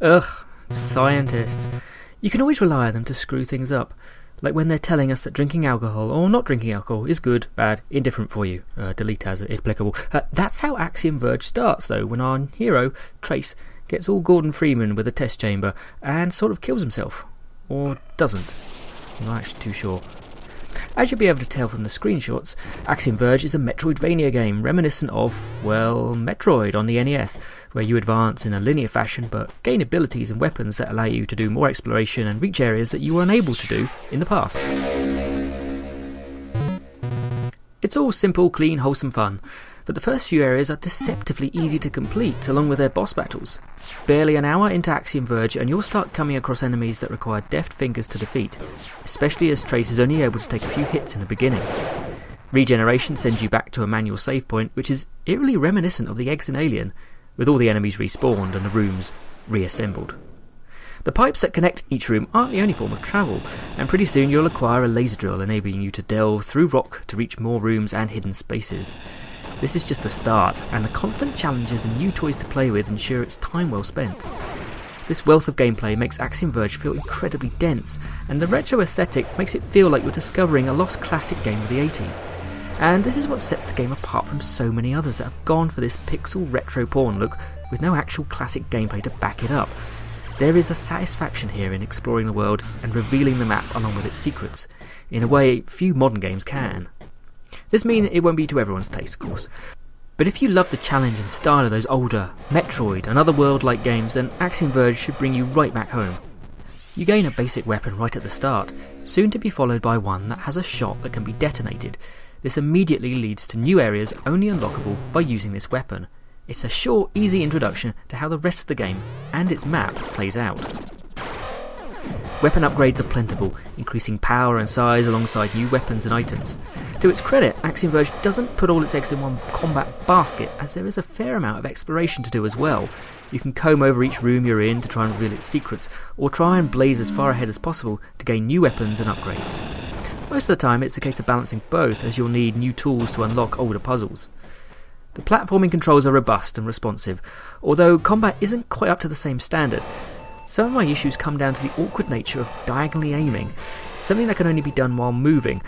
Ugh, scientists. You can always rely on them to screw things up. Like when they're telling us that drinking alcohol or not drinking alcohol is good, bad, indifferent for you. Delete as applicable. That's how Axiom Verge starts though, when our hero, Trace, gets all Gordon Freeman with a test chamber and sort of kills himself. Or doesn't. I'm not actually too sure. As you'll be able to tell from the screenshots, Axiom Verge is a Metroidvania game reminiscent of, well, Metroid on the NES, where you advance in a linear fashion but gain abilities and weapons that allow you to do more exploration and reach areas that you were unable to do in the past. It's all simple, clean, wholesome fun, but the first few areas are deceptively easy to complete along with their boss battles. Barely an hour into Axiom Verge and you'll start coming across enemies that require deft fingers to defeat, especially as Trace is only able to take a few hits in the beginning. Regeneration sends you back to a manual save point, which is eerily reminiscent of the eggs in Alien, with all the enemies respawned and the rooms reassembled. The pipes that connect each room aren't the only form of travel, and pretty soon you'll acquire a laser drill enabling you to delve through rock to reach more rooms and hidden spaces. This is just the start, and the constant challenges and new toys to play with ensure it's time well spent. This wealth of gameplay makes Axiom Verge feel incredibly dense, and the retro aesthetic makes it feel like you're discovering a lost classic game of the 80s. And this is what sets the game apart from so many others that have gone for this pixel retro porn look with no actual classic gameplay to back it up. There is a satisfaction here in exploring the world and revealing the map along with its secrets, in a way few modern games can. This means it won't be to everyone's taste, of course. But if you love the challenge and style of those older Metroid and other world-like games, then Axiom Verge should bring you right back home. You gain a basic weapon right at the start, soon to be followed by one that has a shot that can be detonated. This immediately leads to new areas only unlockable by using this weapon. It's a short, easy introduction to how the rest of the game and its map plays out. Weapon upgrades are plentiful, increasing power and size alongside new weapons and items. To its credit, Axiom Verge doesn't put all its eggs in one combat basket, as there is a fair amount of exploration to do as well. You can comb over each room you're in to try and reveal its secrets, or try and blaze as far ahead as possible to gain new weapons and upgrades. Most of the time it's a case of balancing both, as you'll need new tools to unlock older puzzles. The platforming controls are robust and responsive, although combat isn't quite up to the same standard. Some of my issues come down to the awkward nature of diagonally aiming, something that can only be done while moving.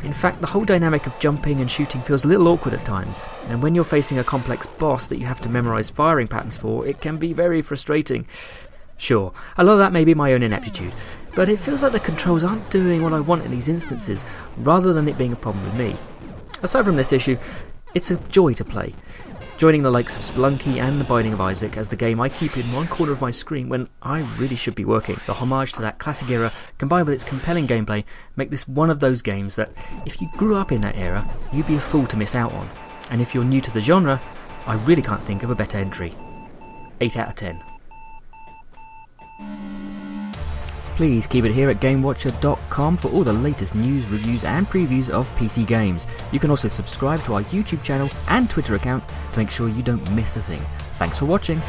In fact, the whole dynamic of jumping and shooting feels a little awkward at times, and when you're facing a complex boss that you have to memorise firing patterns for, it can be very frustrating. Sure, a lot of that may be my own ineptitude, but it feels like the controls aren't doing what I want in these instances, rather than it being a problem with me. Aside from this issue, it's a joy to play. Joining the likes of Spelunky and The Binding of Isaac as the game I keep in one corner of my screen when I really should be working. The homage to that classic era, combined with its compelling gameplay, make this one of those games that, if you grew up in that era, you'd be a fool to miss out on. And if you're new to the genre, I really can't think of a better entry. 8 out of 10. Please keep it here at GameWatcher.com for all the latest news, reviews and previews of PC games. You can also subscribe to our YouTube channel and Twitter account to make sure you don't miss a thing. Thanks for watching.